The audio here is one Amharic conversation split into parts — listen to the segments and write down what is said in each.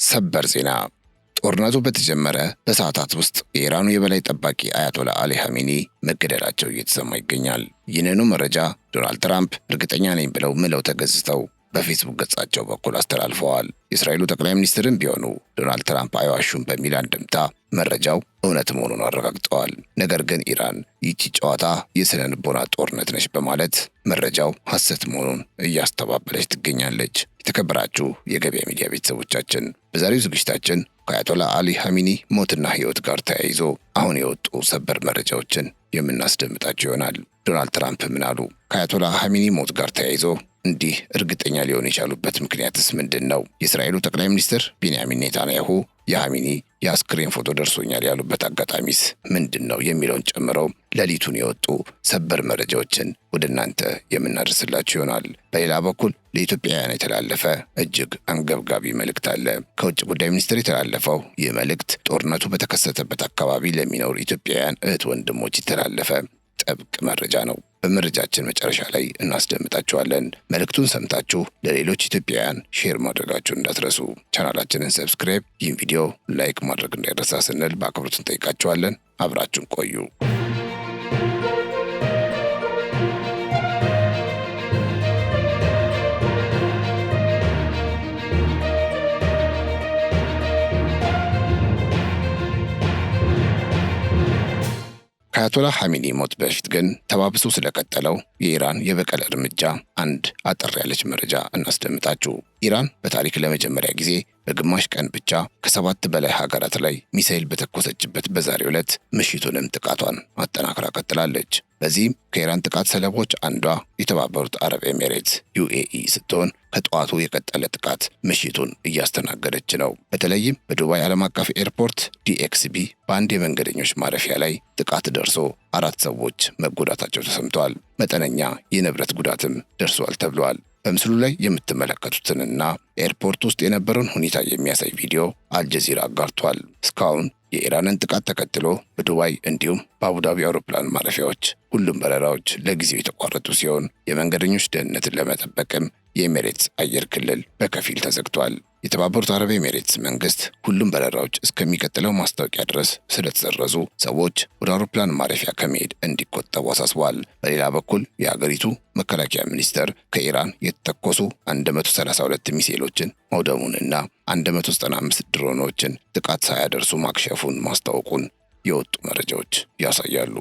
ሰበር ዜና። ጦርነቱ በተጀመረ በሰዓታት ውስጥ የኢራኑ የበላይ ጠባቂ አያቶላ አሊ ኻሜኒ መገደላቸው እየተሰማ ይገኛል። ይህንኑ መረጃ ዶናልድ ትራምፕ እርግጠኛ ነኝ ብለው ምለው ተገዝተው በፌስቡክ ገጻቸው በኩል አስተላልፈዋል። የእስራኤሉ ጠቅላይ ሚኒስትርም ቢሆኑ ዶናልድ ትራምፕ አይዋሹም በሚል አንድምታ መረጃው እውነት መሆኑን አረጋግጠዋል። ነገር ግን ኢራን ይቺ ጨዋታ የስነ ልቦና ጦርነት ነች በማለት መረጃው ሐሰት መሆኑን እያስተባበለች ትገኛለች። የተከበራችሁ የገበያ ሚዲያ ቤተሰቦቻችን በዛሬው ዝግጅታችን ከአያቶላ አሊ ኻሜኒ ሞትና ሕይወት ጋር ተያይዞ አሁን የወጡ ሰበር መረጃዎችን የምናስደምጣቸው ይሆናል። ዶናልድ ትራምፕ ምን አሉ? ከአያቶላ ኻሜኒ ሞት ጋር ተያይዞ እንዲህ እርግጠኛ ሊሆን የቻሉበት ምክንያትስ ምንድን ነው? የእስራኤሉ ጠቅላይ ሚኒስትር ቤንያሚን ኔታንያሁ የኻሜኒ የአስክሬን ፎቶ ደርሶኛል ያሉበት አጋጣሚስ ምንድን ነው የሚለውን ጨምረው ሌሊቱን የወጡ ሰበር መረጃዎችን ወደ እናንተ የምናደርስላችሁ ይሆናል። በሌላ በኩል ለኢትዮጵያውያን የተላለፈ እጅግ አንገብጋቢ መልእክት አለ። ከውጭ ጉዳይ ሚኒስቴር የተላለፈው ይህ መልእክት ጦርነቱ በተከሰተበት አካባቢ ለሚኖሩ ኢትዮጵያውያን እህት ወንድሞች የተላለፈ ጥብቅ መረጃ ነው። በመረጃችን መጨረሻ ላይ እናስደምጣችኋለን። መልእክቱን ሰምታችሁ ለሌሎች ኢትዮጵያውያን ሼር ማድረጋችሁን እንዳትረሱ። ቻናላችንን ሰብስክራይብ፣ ይህን ቪዲዮ ላይክ ማድረግ እንዳይረሳ ስንል በአክብሮት እንጠይቃችኋለን። አብራችሁን ቆዩ። ከአያቶላ ኻሜኒ ሞት በፊት ግን ተባብሶ ስለቀጠለው የኢራን የበቀል እርምጃ አንድ አጠር ያለች መረጃ እናስደምጣችሁ። ኢራን በታሪክ ለመጀመሪያ ጊዜ በግማሽ ቀን ብቻ ከ7 በላይ ሀገራት ላይ ሚሳኤል በተኮሰችበት በዛሬው ዕለት ምሽቱንም ጥቃቷን አጠናክራ ቀጥላለች። በዚህም ከኢራን ጥቃት ሰለቦች አንዷ የተባበሩት አረብ ኤሚሬትስ ዩኤኢ ስትሆን ከጠዋቱ የቀጠለ ጥቃት ምሽቱን እያስተናገደች ነው። በተለይም በዱባይ ዓለም አቀፍ ኤርፖርት ዲኤክስቢ በአንድ የመንገደኞች ማረፊያ ላይ ጥቃት ደርሶ 4 ሰዎች መጎዳታቸው ተሰምተዋል። መጠነኛ የንብረት ጉዳትም ደርሷል ተብሏል። በምስሉ ላይ የምትመለከቱትንና ኤርፖርት ውስጥ የነበረውን ሁኔታ የሚያሳይ ቪዲዮ አልጀዚራ አጋርቷል። እስካሁን የኢራንን ጥቃት ተከትሎ በዱባይ እንዲሁም በአቡዳቢ አውሮፕላን ማረፊያዎች ሁሉም በረራዎች ለጊዜው የተቋረጡ ሲሆን የመንገደኞች ደህንነትን ለመጠበቅም የኤሚሬትስ አየር ክልል በከፊል ተዘግቷል። የተባበሩት አረብ ኤሚሬትስ መንግስት ሁሉም በረራዎች እስከሚቀጥለው ማስታወቂያ ድረስ ስለተሰረዙ ሰዎች ወደ አውሮፕላን ማረፊያ ከመሄድ እንዲቆጠቡ አሳስቧል። በሌላ በኩል የሀገሪቱ መከላከያ ሚኒስቴር ከኢራን የተተኮሱ 132 ሚሳኤሎችን መውደሙንና 195 ድሮኖችን ጥቃት ሳያደርሱ ማክሸፉን ማስታወቁን የወጡ መረጃዎች ያሳያሉ።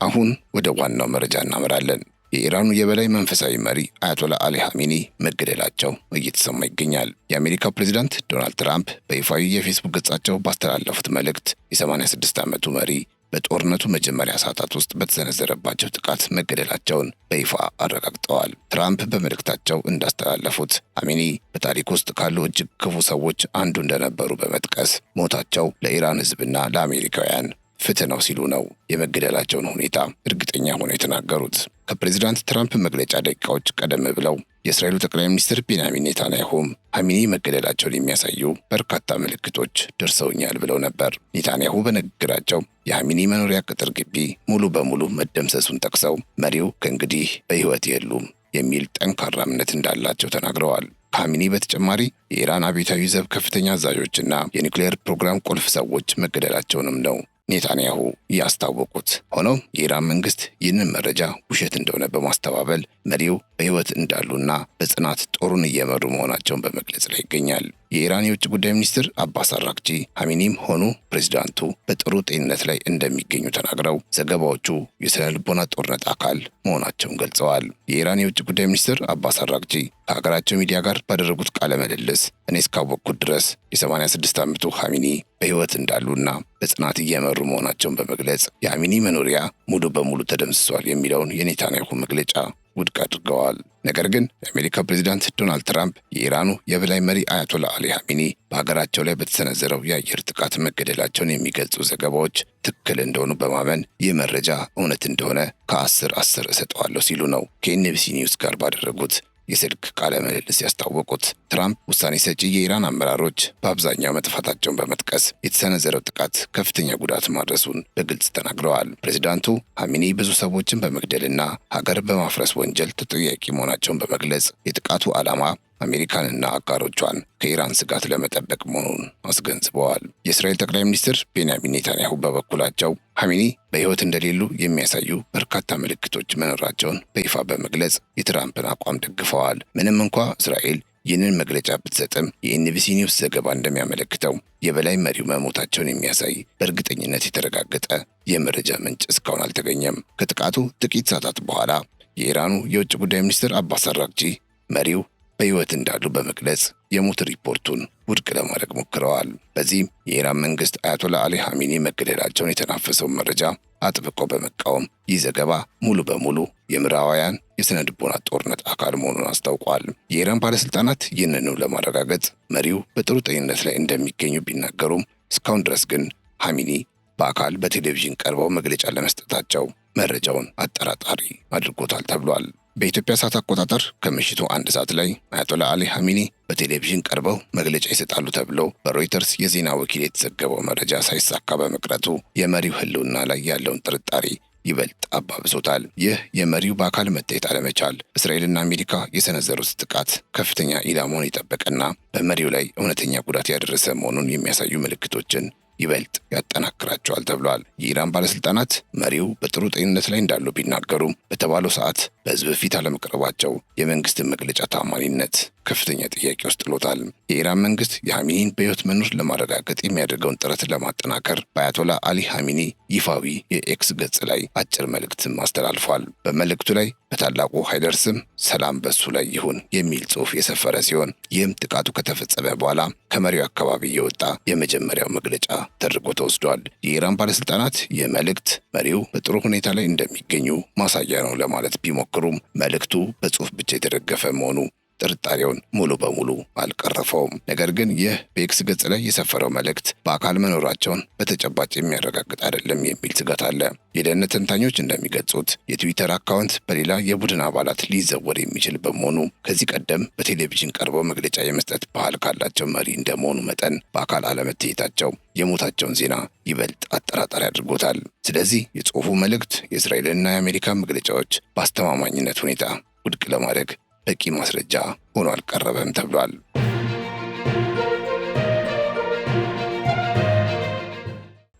አሁን ወደ ዋናው መረጃ እናመራለን። የኢራኑ የበላይ መንፈሳዊ መሪ አያቶላ አሊ ኻሜኒ መገደላቸው እየተሰማ ይገኛል። የአሜሪካው ፕሬዝዳንት ዶናልድ ትራምፕ በይፋዊ የፌስቡክ ገጻቸው ባስተላለፉት መልእክት የ86 ዓመቱ መሪ በጦርነቱ መጀመሪያ ሰዓታት ውስጥ በተሰነዘረባቸው ጥቃት መገደላቸውን በይፋ አረጋግጠዋል። ትራምፕ በመልእክታቸው እንዳስተላለፉት ኻሜኒ በታሪክ ውስጥ ካሉ እጅግ ክፉ ሰዎች አንዱ እንደነበሩ በመጥቀስ ሞታቸው ለኢራን ሕዝብና ለአሜሪካውያን ፍትህ ነው ሲሉ ነው የመገደላቸውን ሁኔታ እርግጠኛ ሆነው የተናገሩት። ከፕሬዝዳንት ትራምፕ መግለጫ ደቂቃዎች ቀደም ብለው የእስራኤሉ ጠቅላይ ሚኒስትር ቤንያሚን ኔታንያሁም ኻሜኒ መገደላቸውን የሚያሳዩ በርካታ ምልክቶች ደርሰውኛል ብለው ነበር። ኔታንያሁ በንግግራቸው የኻሜኒ መኖሪያ ቅጥር ግቢ ሙሉ በሙሉ መደምሰሱን ጠቅሰው መሪው ከእንግዲህ በሕይወት የሉም የሚል ጠንካራ እምነት እንዳላቸው ተናግረዋል። ኻሜኒ በተጨማሪ የኢራን አብዮታዊ ዘብ ከፍተኛ አዛዦችና የኒውክሌር ፕሮግራም ቁልፍ ሰዎች መገደላቸውንም ነው ኔታንያሁ ያስታወቁት። ሆኖም የኢራን መንግስት ይህንን መረጃ ውሸት እንደሆነ በማስተባበል መሪው በሕይወት እንዳሉና በጽናት ጦሩን እየመሩ መሆናቸውን በመግለጽ ላይ ይገኛል። የኢራን የውጭ ጉዳይ ሚኒስትር አባስ አራግቺ ኻሜኒም ሆኑ ፕሬዝዳንቱ በጥሩ ጤንነት ላይ እንደሚገኙ ተናግረው ዘገባዎቹ የስነ ልቦና ጦርነት አካል መሆናቸውን ገልጸዋል። የኢራን የውጭ ጉዳይ ሚኒስትር አባስ አራግቺ ከሀገራቸው ሚዲያ ጋር ባደረጉት ቃለ ምልልስ እኔ እስካወቅኩት ድረስ የ86 ዓመቱ ኻሜኒ በሕይወት እንዳሉና በጽናት እየመሩ መሆናቸውን በመግለጽ የኻሜኒ መኖሪያ ሙሉ በሙሉ ተደምስሷል የሚለውን የኔታንያሁ መግለጫ ውድቅ አድርገዋል። ነገር ግን የአሜሪካ ፕሬዝዳንት ዶናልድ ትራምፕ የኢራኑ የበላይ መሪ አያቶላ አሊ ኻሜኒ በሀገራቸው ላይ በተሰነዘረው የአየር ጥቃት መገደላቸውን የሚገልጹ ዘገባዎች ትክክል እንደሆኑ በማመን ይህ መረጃ እውነት እንደሆነ ከ10 እሰጠዋለሁ ሲሉ ነው ከኤንቢሲ ኒውስ ጋር ባደረጉት የስልክ ቃለ ምልልስ ያስታወቁት። ትራምፕ ውሳኔ ሰጪ የኢራን አመራሮች በአብዛኛው መጥፋታቸውን በመጥቀስ የተሰነዘረው ጥቃት ከፍተኛ ጉዳት ማድረሱን በግልጽ ተናግረዋል። ፕሬዚዳንቱ ሐሚኒ ብዙ ሰዎችን በመግደልና ሀገር በማፍረስ ወንጀል ተጠያቂ መሆናቸውን በመግለጽ የጥቃቱ ዓላማ አሜሪካንና አጋሮቿን ከኢራን ስጋት ለመጠበቅ መሆኑን አስገንዝበዋል። የእስራኤል ጠቅላይ ሚኒስትር ቤንያሚን ኔታንያሁ በበኩላቸው ሐሚኒ በሕይወት እንደሌሉ የሚያሳዩ በርካታ ምልክቶች መኖራቸውን በይፋ በመግለጽ የትራምፕን አቋም ደግፈዋል። ምንም እንኳ እስራኤል ይህንን መግለጫ ብትሰጥም የኤንቢሲ ኒውስ ዘገባ እንደሚያመለክተው የበላይ መሪው መሞታቸውን የሚያሳይ በእርግጠኝነት የተረጋገጠ የመረጃ ምንጭ እስካሁን አልተገኘም። ከጥቃቱ ጥቂት ሰዓታት በኋላ የኢራኑ የውጭ ጉዳይ ሚኒስትር አባስ አራግቺ መሪው በሕይወት እንዳሉ በመግለጽ የሞት ሪፖርቱን ውድቅ ለማድረግ ሞክረዋል። በዚህም የኢራን መንግስት አያቶላ አሊ ሐሚኒ መገደላቸውን የተናፈሰውን መረጃ አጥብቆ በመቃወም ይህ ዘገባ ሙሉ በሙሉ የምዕራባውያን የሥነ ልቦና ጦርነት አካል መሆኑን አስታውቋል። የኢራን ባለሥልጣናት ይህንኑ ለማረጋገጥ መሪው በጥሩ ጤንነት ላይ እንደሚገኙ ቢናገሩም እስካሁን ድረስ ግን ሐሚኒ በአካል በቴሌቪዥን ቀርበው መግለጫ ለመስጠታቸው መረጃውን አጠራጣሪ አድርጎታል ተብሏል። በኢትዮጵያ ሰዓት አቆጣጠር ከምሽቱ 1 ሰዓት ላይ አያቶላ አሊ ሐሚኒ በቴሌቪዥን ቀርበው መግለጫ ይሰጣሉ ተብሎ በሮይተርስ የዜና ወኪል የተዘገበው መረጃ ሳይሳካ በመቅረቱ የመሪው ሕልውና ላይ ያለውን ጥርጣሬ ይበልጥ አባብሶታል። ይህ የመሪው በአካል መታየት አለመቻል እስራኤልና አሜሪካ የሰነዘሩት ጥቃት ከፍተኛ ኢላማውን የጠበቀና በመሪው ላይ እውነተኛ ጉዳት ያደረሰ መሆኑን የሚያሳዩ ምልክቶችን ይበልጥ ያጠናክራቸዋል ተብሏል። የኢራን ባለስልጣናት መሪው በጥሩ ጤንነት ላይ እንዳሉ ቢናገሩም በተባለው ሰዓት በሕዝብ ፊት አለመቅረባቸው የመንግስትን መግለጫ ታማኒነት ከፍተኛ ጥያቄ ውስጥ ጥሎታል። የኢራን መንግስት የሐሚኒን በሕይወት መኖር ለማረጋገጥ የሚያደርገውን ጥረት ለማጠናከር በአያቶላ አሊ ሐሚኒ ይፋዊ የኤክስ ገጽ ላይ አጭር መልእክትም አስተላልፏል። በመልእክቱ ላይ በታላቁ ሃይደር ስም ሰላም በሱ ላይ ይሁን የሚል ጽሑፍ የሰፈረ ሲሆን ይህም ጥቃቱ ከተፈጸመ በኋላ ከመሪው አካባቢ የወጣ የመጀመሪያው መግለጫ ተደርጎ ተወስዷል። የኢራን ባለስልጣናት ይህ መልእክት መሪው በጥሩ ሁኔታ ላይ እንደሚገኙ ማሳያ ነው ለማለት ቢሞክሩም መልእክቱ በጽሑፍ ብቻ የተደገፈ መሆኑ ጥርጣሬውን ሙሉ በሙሉ አልቀረፈውም። ነገር ግን ይህ በኤክስ ገጽ ላይ የሰፈረው መልእክት በአካል መኖራቸውን በተጨባጭ የሚያረጋግጥ አይደለም የሚል ስጋት አለ። የደህንነት ተንታኞች እንደሚገልጹት የትዊተር አካውንት በሌላ የቡድን አባላት ሊዘወር የሚችል በመሆኑ ከዚህ ቀደም በቴሌቪዥን ቀርበው መግለጫ የመስጠት ባህል ካላቸው መሪ እንደመሆኑ መጠን በአካል አለመታየታቸው የሞታቸውን ዜና ይበልጥ አጠራጣሪ አድርጎታል። ስለዚህ የጽሑፉ መልእክት የእስራኤልና የአሜሪካ መግለጫዎች በአስተማማኝነት ሁኔታ ውድቅ ለማድረግ በቂ ማስረጃ ሆኖ አልቀረበም ተብሏል።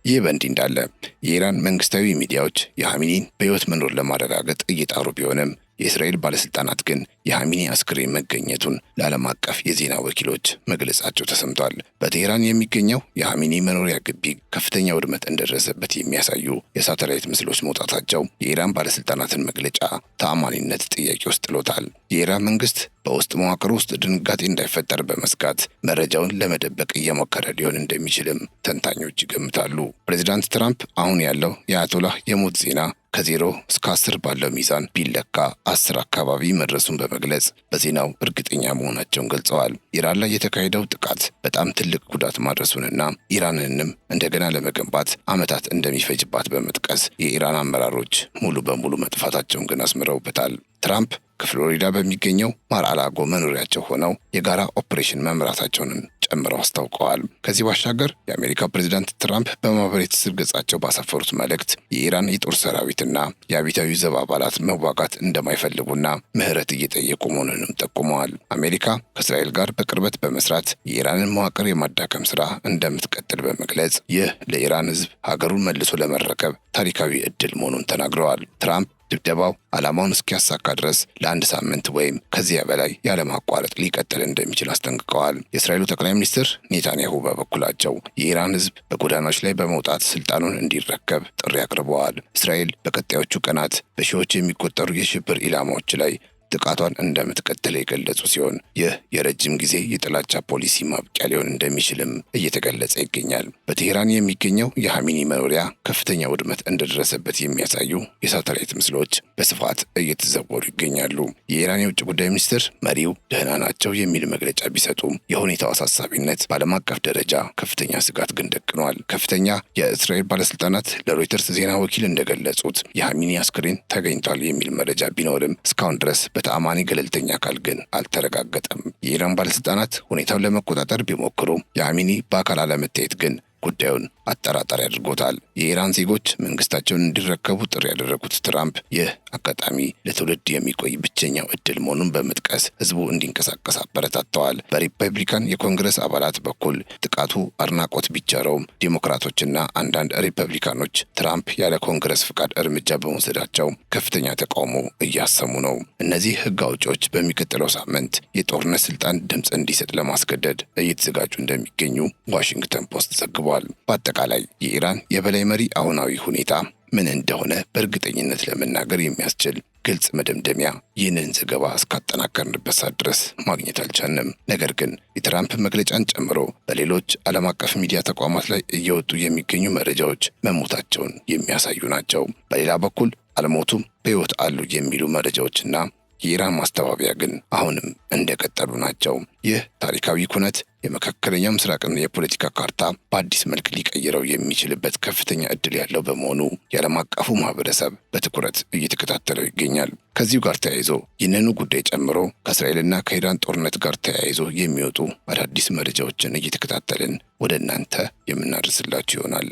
ይህ በእንዲህ እንዳለ የኢራን መንግስታዊ ሚዲያዎች የሐሚኒን በሕይወት መኖር ለማረጋገጥ እየጣሩ ቢሆንም የእስራኤል ባለስልጣናት ግን የሐሚኒ አስክሬን መገኘቱን ለዓለም አቀፍ የዜና ወኪሎች መግለጻቸው ተሰምቷል። በቴህራን የሚገኘው የሐሚኒ መኖሪያ ግቢ ከፍተኛ ውድመት እንደደረሰበት የሚያሳዩ የሳተላይት ምስሎች መውጣታቸው የኢራን ባለስልጣናትን መግለጫ ተአማኒነት ጥያቄ ውስጥ ጥሎታል። የኢራን መንግስት በውስጥ መዋቅር ውስጥ ድንጋጤ እንዳይፈጠር በመስጋት መረጃውን ለመደበቅ እየሞከረ ሊሆን እንደሚችልም ተንታኞች ይገምታሉ። ፕሬዚዳንት ትራምፕ አሁን ያለው የአያቶላህ የሞት ዜና ከ0 እስከ 10 ባለው ሚዛን ቢለካ 10 አካባቢ መድረሱን በመግለጽ በዜናው እርግጠኛ መሆናቸውን ገልጸዋል። ኢራን ላይ የተካሄደው ጥቃት በጣም ትልቅ ጉዳት ማድረሱንና ኢራንንም እንደገና ለመገንባት ዓመታት እንደሚፈጅባት በመጥቀስ የኢራን አመራሮች ሙሉ በሙሉ መጥፋታቸውን ግን አስምረውበታል። ትራምፕ ከፍሎሪዳ በሚገኘው ማር አላጎ መኖሪያቸው ሆነው የጋራ ኦፕሬሽን መምራታቸውን ጨምረው አስታውቀዋል። ከዚህ ባሻገር የአሜሪካ ፕሬዚዳንት ትራምፕ በማህበራዊ ትስስር ገጻቸው ባሰፈሩት መልእክት የኢራን የጦር ሰራዊትና የአብዮታዊ ዘብ አባላት መዋጋት እንደማይፈልጉና ምህረት እየጠየቁ መሆኑንም ጠቁመዋል። አሜሪካ ከእስራኤል ጋር በቅርበት በመስራት የኢራንን መዋቅር የማዳከም ስራ እንደምትቀጥል በመግለጽ ይህ ለኢራን ሕዝብ ሀገሩን መልሶ ለመረከብ ታሪካዊ ዕድል መሆኑን ተናግረዋል። ትራምፕ ድብደባው ዓላማውን እስኪያሳካ ድረስ ለ1 ሳምንት ወይም ከዚያ በላይ ያለማቋረጥ ሊቀጥል እንደሚችል አስጠንቅቀዋል። የእስራኤሉ ጠቅላይ ሚኒስትር ኔታንያሁ በበኩላቸው የኢራን ሕዝብ በጎዳናዎች ላይ በመውጣት ስልጣኑን እንዲረከብ ጥሪ አቅርበዋል። እስራኤል በቀጣዮቹ ቀናት በሺዎች የሚቆጠሩ የሽብር ኢላማዎች ላይ ጥቃቷን እንደምትቀጥል የገለጹ ሲሆን ይህ የረጅም ጊዜ የጥላቻ ፖሊሲ ማብቂያ ሊሆን እንደሚችልም እየተገለጸ ይገኛል። በቴህራን የሚገኘው የሐሚኒ መኖሪያ ከፍተኛ ውድመት እንደደረሰበት የሚያሳዩ የሳተላይት ምስሎች በስፋት እየተዘወሩ ይገኛሉ። የኢራን የውጭ ጉዳይ ሚኒስትር መሪው ደህና ናቸው የሚል መግለጫ ቢሰጡም የሁኔታው አሳሳቢነት በዓለም አቀፍ ደረጃ ከፍተኛ ስጋት ግን ደቅኗል። ከፍተኛ የእስራኤል ባለስልጣናት ለሮይተርስ ዜና ወኪል እንደገለጹት የሐሚኒ አስክሬን ተገኝቷል የሚል መረጃ ቢኖርም እስካሁን ድረስ በተአማኒ ገለልተኛ አካል ግን አልተረጋገጠም። የኢራን ባለስልጣናት ሁኔታውን ለመቆጣጠር ቢሞክሩም የሃሚኒ በአካል አለመታየት ግን ጉዳዩን አጠራጣሪ አድርጎታል። የኢራን ዜጎች መንግስታቸውን እንዲረከቡ ጥሪ ያደረጉት ትራምፕ ይህ አጋጣሚ ለትውልድ የሚቆይ ብቸኛው እድል መሆኑን በመጥቀስ ህዝቡ እንዲንቀሳቀስ አበረታተዋል። በሪፐብሊካን የኮንግረስ አባላት በኩል ጥቃቱ አድናቆት ቢቸረውም ዲሞክራቶችና አንዳንድ ሪፐብሊካኖች ትራምፕ ያለ ኮንግረስ ፍቃድ እርምጃ በመውሰዳቸው ከፍተኛ ተቃውሞ እያሰሙ ነው። እነዚህ ህግ አውጪዎች በሚቀጥለው ሳምንት የጦርነት ስልጣን ድምፅ እንዲሰጥ ለማስገደድ እየተዘጋጁ እንደሚገኙ ዋሽንግተን ፖስት ዘግቧል። በአጠቃላይ የኢራን የበላይ መሪ አሁናዊ ሁኔታ ምን እንደሆነ በእርግጠኝነት ለመናገር የሚያስችል ግልጽ መደምደሚያ ይህንን ዘገባ እስካጠናከርንበት ሰዓት ድረስ ማግኘት አልቻልንም። ነገር ግን የትራምፕ መግለጫን ጨምሮ በሌሎች ዓለም አቀፍ ሚዲያ ተቋማት ላይ እየወጡ የሚገኙ መረጃዎች መሞታቸውን የሚያሳዩ ናቸው። በሌላ በኩል አልሞቱም፣ በሕይወት አሉ የሚሉ መረጃዎችና የኢራን ማስተባበያ ግን አሁንም እንደቀጠሉ ናቸው። ይህ ታሪካዊ ኩነት የመካከለኛው ምስራቅን የፖለቲካ ካርታ በአዲስ መልክ ሊቀይረው የሚችልበት ከፍተኛ እድል ያለው በመሆኑ የዓለም አቀፉ ማህበረሰብ በትኩረት እየተከታተለው ይገኛል። ከዚሁ ጋር ተያይዞ ይህንኑ ጉዳይ ጨምሮ ከእስራኤልና ከኢራን ጦርነት ጋር ተያይዞ የሚወጡ አዳዲስ መረጃዎችን እየተከታተልን ወደ እናንተ የምናደርስላችሁ ይሆናል።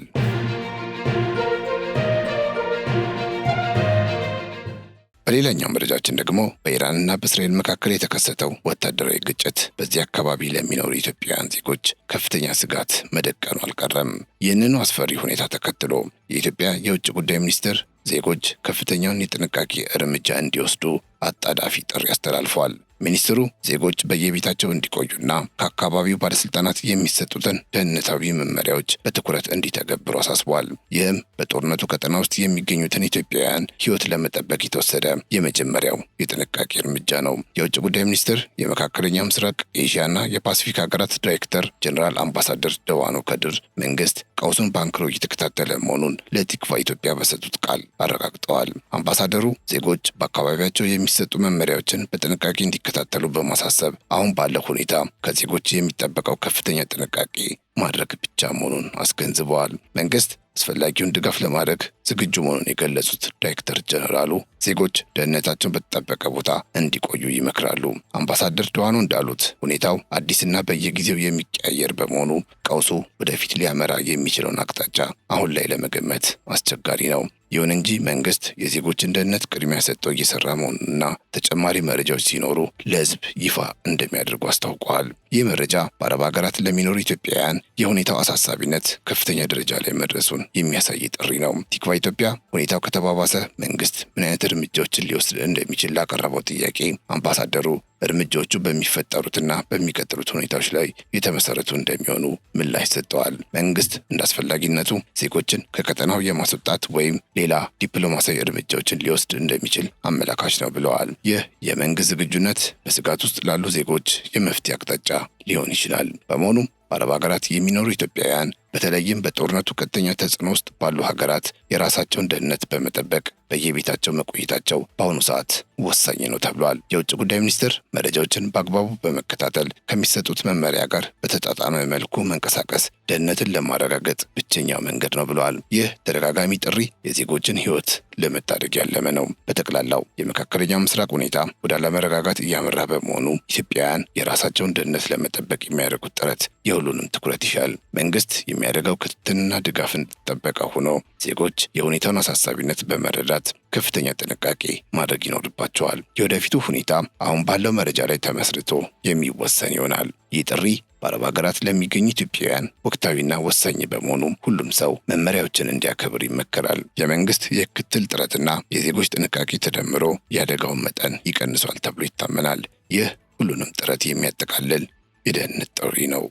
በሌላኛው መረጃችን ደግሞ በኢራንና በእስራኤል መካከል የተከሰተው ወታደራዊ ግጭት በዚህ አካባቢ ለሚኖሩ ኢትዮጵያውያን ዜጎች ከፍተኛ ስጋት መደቀኑ አልቀረም። ይህንኑ አስፈሪ ሁኔታ ተከትሎ የኢትዮጵያ የውጭ ጉዳይ ሚኒስትር ዜጎች ከፍተኛውን የጥንቃቄ እርምጃ እንዲወስዱ አጣዳፊ ጥሪ አስተላልፈዋል። ሚኒስትሩ ዜጎች በየቤታቸው እንዲቆዩና ከአካባቢው ባለስልጣናት የሚሰጡትን ደህንነታዊ መመሪያዎች በትኩረት እንዲተገብሩ አሳስበዋል። ይህም በጦርነቱ ቀጠና ውስጥ የሚገኙትን ኢትዮጵያውያን ሕይወት ለመጠበቅ የተወሰደ የመጀመሪያው የጥንቃቄ እርምጃ ነው። የውጭ ጉዳይ ሚኒስትር የመካከለኛው ምስራቅ ኤዥያና የፓሲፊክ ሀገራት ዳይሬክተር ጀኔራል አምባሳደር ደዋኖ ከድር መንግስት ቀውሱን ባንክሮ እየተከታተለ መሆኑን ለቲክቫ ኢትዮጵያ በሰጡት ቃል አረጋግጠዋል። አምባሳደሩ ዜጎች በአካባቢያቸው የሚሰጡ መመሪያዎችን በጥንቃቄ እንዲከታተሉ በማሳሰብ አሁን ባለው ሁኔታ ከዜጎች የሚጠበቀው ከፍተኛ ጥንቃቄ ማድረግ ብቻ መሆኑን አስገንዝበዋል። መንግስት አስፈላጊውን ድጋፍ ለማድረግ ዝግጁ መሆኑን የገለጹት ዳይሬክተር ጀነራሉ ዜጎች ደህንነታቸውን በተጠበቀ ቦታ እንዲቆዩ ይመክራሉ። አምባሳደር ደዋኖ እንዳሉት ሁኔታው አዲስና በየጊዜው የሚቀያየር በመሆኑ ቀውሱ ወደፊት ሊያመራ የሚችለውን አቅጣጫ አሁን ላይ ለመገመት አስቸጋሪ ነው። ይሁን እንጂ መንግስት የዜጎችን ደህንነት ቅድሚያ ሰጥቶ እየሰራ መሆኑንና ተጨማሪ መረጃዎች ሲኖሩ ለህዝብ ይፋ እንደሚያደርጉ አስታውቀዋል። ይህ መረጃ በአረብ ሀገራት ለሚኖሩ ኢትዮጵያውያን የሁኔታው አሳሳቢነት ከፍተኛ ደረጃ ላይ መድረሱን የሚያሳይ ጥሪ ነው። ቲክቫ ኢትዮጵያ ሁኔታው ከተባባሰ መንግስት ምን አይነት እርምጃዎችን ሊወስድ እንደሚችል ላቀረበው ጥያቄ አምባሳደሩ እርምጃዎቹ በሚፈጠሩትና በሚቀጥሉት ሁኔታዎች ላይ የተመሰረቱ እንደሚሆኑ ምላሽ ሰጥተዋል። መንግስት እንደ አስፈላጊነቱ ዜጎችን ከቀጠናው የማስወጣት ወይም ሌላ ዲፕሎማሲያዊ እርምጃዎችን ሊወስድ እንደሚችል አመላካች ነው ብለዋል። ይህ የመንግስት ዝግጁነት በስጋት ውስጥ ላሉ ዜጎች የመፍትሄ አቅጣጫ ሊሆን ይችላል። በመሆኑም በአረብ ሀገራት የሚኖሩ ኢትዮጵያውያን በተለይም በጦርነቱ ቀጥተኛ ተጽዕኖ ውስጥ ባሉ ሀገራት የራሳቸውን ደህንነት በመጠበቅ በየቤታቸው መቆየታቸው በአሁኑ ሰዓት ወሳኝ ነው ተብሏል። የውጭ ጉዳይ ሚኒስትር መረጃዎችን በአግባቡ በመከታተል ከሚሰጡት መመሪያ ጋር በተጣጣመ መልኩ መንቀሳቀስ ደህንነትን ለማረጋገጥ ብቸኛው መንገድ ነው ብለዋል። ይህ ተደጋጋሚ ጥሪ የዜጎችን ሕይወት ለመታደግ ያለመ ነው። በጠቅላላው የመካከለኛው ምስራቅ ሁኔታ ወደ አለመረጋጋት እያመራ በመሆኑ ኢትዮጵያውያን የራሳቸውን ደህንነት ለመጠበቅ የሚያደርጉት ጥረት የሁሉንም ትኩረት ይሻል። መንግስት የሚያደርገው ክትትልና ድጋፍ እንደተጠበቀ ሆኖ ዜጎች የሁኔታውን አሳሳቢነት በመረዳት ከፍተኛ ጥንቃቄ ማድረግ ይኖርባቸዋል። የወደፊቱ ሁኔታ አሁን ባለው መረጃ ላይ ተመስርቶ የሚወሰን ይሆናል። ይህ ጥሪ በአረብ ሀገራት ለሚገኙ ኢትዮጵያውያን ወቅታዊና ወሳኝ በመሆኑ ሁሉም ሰው መመሪያዎችን እንዲያከብር ይመከራል። የመንግስት የክትትል ጥረትና የዜጎች ጥንቃቄ ተደምሮ የአደጋውን መጠን ይቀንሷል ተብሎ ይታመናል። ይህ ሁሉንም ጥረት የሚያጠቃልል የደህንነት ጥሪ ነው።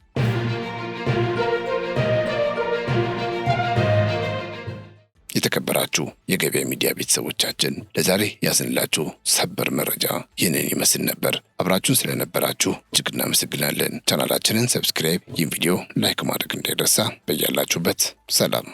የተከበራችሁ የገበያ ሚዲያ ቤተሰቦቻችን ለዛሬ ያዝንላችሁ ሰበር መረጃ ይህንን ይመስል ነበር። አብራችሁን ስለነበራችሁ እጅግ እናመሰግናለን። ቻናላችንን ሰብስክራይብ፣ ይህን ቪዲዮ ላይክ ማድረግ እንዳይረሳ። በያላችሁበት ሰላም